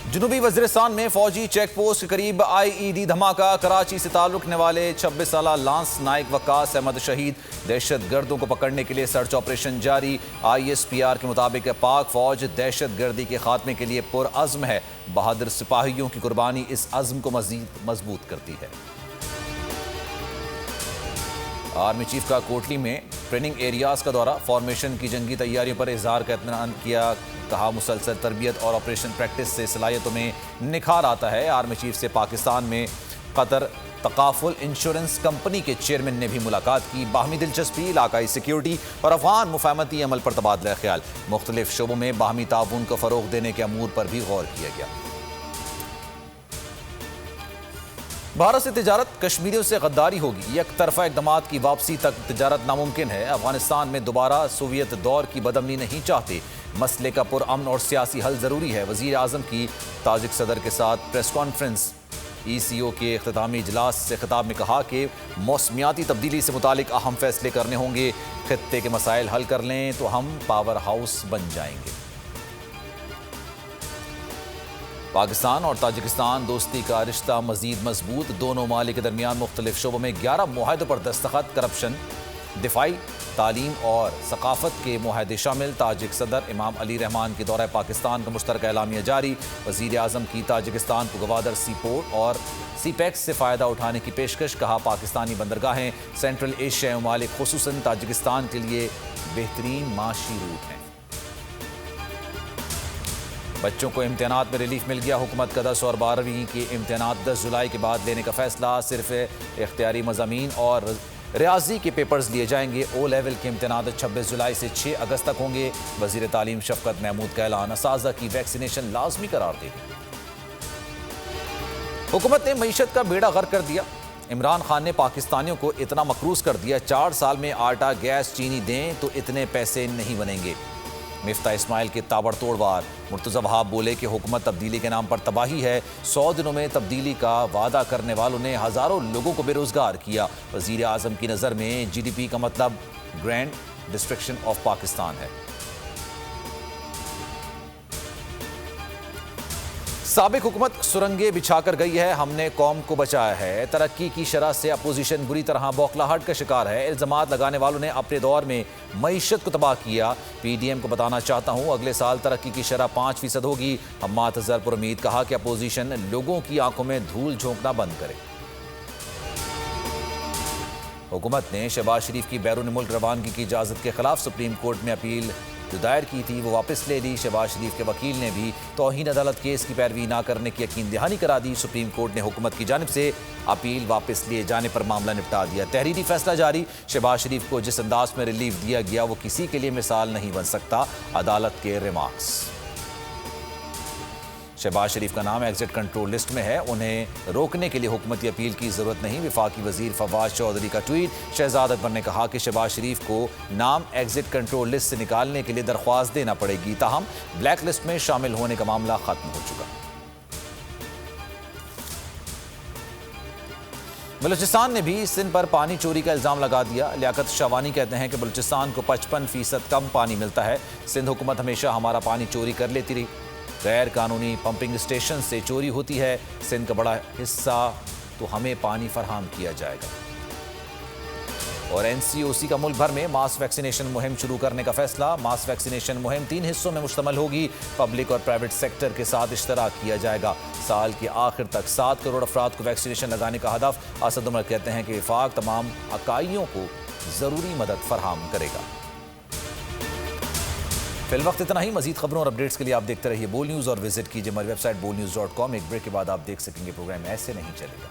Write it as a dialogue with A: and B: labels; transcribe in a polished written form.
A: जुनूबी वज़ीरिस्तान में फौजी check post के करीब IED धमाका। कराची से ताल्लुक रखने वाले 26 साला लांस नाइक वक्कास अहमद शहीद। दहशत गर्दों को पकड़ने के लिए सर्च ऑपरेशन जारी। ISPR के मुताबिक पाक फौज दहशत गर्दी के खात्मे के लिए पुरअज़्म है। बहादुर सिपाहियों की कुर्बानी इस अज़्म को मज़ीद मजबूत करती है। आर्मी चीफ का कोटली में ट्रेनिंग एरियाज का दौरा। फॉर्मेशन की जंगी तैयारियों पर इजहार का इत्मीनान किया। कहा, मुसलसल तरबियत और ऑपरेशन प्रैक्टिस से सलाहियतों में निखार आता है। आर्मी चीफ से पाकिस्तान में कतर तकाफुल इंश्योरेंस कंपनी के चेयरमैन ने भी मुलाकात की। बाहमी दिलचस्पी, इलाकाई सिक्योरिटी और अफगान मुफाहमती अमल पर तबादला ख्याल। मुख्तलिफ शोबों में बाहमी ताउन को फ़रोग देने के अमूर पर भी गौर किया गया। भारत से तिजारत कश्मीरियों से गद्दारी होगी। एक तरफा इक़दामात की वापसी तक तिजारत नामुमकिन है। अफगानिस्तान में दोबारा सोवियत दौर की बदअमनी नहीं चाहते। मसले का पुरअमन और सियासी हल ज़रूरी है। वज़ीर आज़म की ताजिक सदर के साथ प्रेस कॉन्फ्रेंस। ECO के इख्तितामी इजलास से खिताब में कहा कि मौसमियाती तब्दीली से मुतालिक अहम फैसले करने होंगे। खित्ते के मसाइल हल कर लें तो हम पावर हाउस बन जाएंगे। पाकिस्तान और ताजिकिस्तान दोस्ती का रिश्ता मजीद मजबूत। दोनों मालिक के दरमियान मुख्तलिफ शोबों में 11 मुआहदों पर दस्तखत। करप्शन, दिफाई, तालीम और सकाफत के मुआहदे शामिल। ताजिक सदर इमाम अली रहमान के दौरे पाकिस्तान का मुश्तरका एलामिया जारी। वज़ीर आज़म की ताजिकिस्तान को गवादर सी पोर्ट और CPEX से फ़ायदा उठाने की पेशकश। कहा, पाकिस्तानी बंदरगाहें सेंट्रल एशियाई ममालिक खुसूसन ताजिकिस्तान के लिए बेहतरीन माशी रूट हैं। बच्चों को इम्तिहानात में रिलीफ मिल गया। हुकूमत का 10 और 12वीं के इम्तिहानात 10 जुलाई के बाद लेने का फैसला। सिर्फ इख्तियारी मज़ामीन और रियाजी के पेपर्स लिए जाएंगे। O लेवल के इम्तिहानात 26 जुलाई से 6 अगस्त तक होंगे। वज़ीर तालीम शफ़क़त महमूद का ऐलान। असातिज़ा की वैक्सीनेशन लाजमी करार दे दी। हुकूमत ने मईशत का बेड़ा गर्क कर दिया। इमरान खान ने पाकिस्तानियों को इतना मकरूज़ कर दिया, 4 साल में आटा, गैस, चीनी दें तो इतने पैसे नहीं बनेंगे। मिफ्ता इस्माइल के ताबड़तोड़ वार। मुर्तज़ा वहाब बोले कि हुकूमत तब्दीली के नाम पर तबाही है। 100 दिनों में तब्दीली का वादा करने वालों ने हज़ारों लोगों को बेरोज़गार किया। वज़ीर आज़म की नज़र में GDP का मतलब ग्रैंड डिस्ट्रक्शन ऑफ पाकिस्तान है। साबिक हुकूमत सुरंगें बिछाकर गई है, हमने कौम को बचाया है। तरक्की की शरह से अपोजिशन बुरी तरह बौखलाहट का शिकार है। इल्ज़ामात लगाने वालों ने अपने दौर में मईशत को तबाह किया। PDM को बताना चाहता हूँ, अगले साल तरक्की की शरह 5% होगी। हम्माद अज़हर पर उम्मीद। कहा कि अपोजिशन लोगों की आंखों में धूल झोंकना बंद करे। हुकूमत ने शहबाज शरीफ की बैरून मुल्क रवानगी की इजाज़त के खिलाफ सुप्रीम कोर्ट में अपील जो दायर की थी वो वापस ले ली। शहबाज शरीफ के वकील ने भी तौहीन अदालत केस की पैरवी ना करने की यकीन दहानी करा दी। सुप्रीम कोर्ट ने हुकूमत की जानिब से अपील वापस लिए जाने पर मामला निपटा दिया। तहरीरी फैसला जारी। शहबाज शरीफ को जिस अंदाज में रिलीफ दिया गया वो किसी के लिए मिसाल नहीं बन सकता। अदालत के रिमार्क्स। शहबाज शरीफ का नाम एग्जिट कंट्रोल लिस्ट में है, उन्हें रोकने के लिए हुकूमती अपील की जरूरत नहीं। वफाकी वजीर फवाद चौधरी का ट्वीट। शहजाद अकबर ने कहा कि शहबाज शरीफ को नाम एग्जिट कंट्रोल लिस्ट से निकालने के लिए दरख्वास्त देना पड़ेगी। ताहम ब्लैक लिस्ट में शामिल होने का मामला खत्म हो चुका। बलूचिस्तान ने भी सिंध पर पानी चोरी का इल्ज़ाम लगा दिया। लियाकत शावानी कहते हैं कि बलूचिस्तान को 55% कम पानी मिलता है। सिंध हुकूमत हमेशा हमारा पानी चोरी कर लेती रही। गैर कानूनी पंपिंग स्टेशन से चोरी होती है। सिंध का बड़ा हिस्सा तो हमें पानी फराहम किया जाएगा। और NCOC का मुल्क भर में मास वैक्सीनेशन मुहिम शुरू करने का फैसला। मास वैक्सीनेशन मुहिम 3 हिस्सों में मुश्तमल होगी। पब्लिक और प्राइवेट सेक्टर के साथ इश्तराक किया जाएगा। साल के आखिर तक 7 करोड़ अफराद को वैक्सीनेशन लगाने का हदफ। असद उमर कहते हैं कि वफाक तमाम अकाइयों को ज़रूरी मदद फराहम करेगा। फिलवक्त इतना ही। मजीद खबरों और अपडेट्स के लिए आप देखते रहिए बोल न्यूज़ और विजिट कीजिए हमारी वेबसाइट bolnews.com। एक ब्रेक के बाद आप देख सकेंगे प्रोग्राम ऐसे नहीं चलेगा।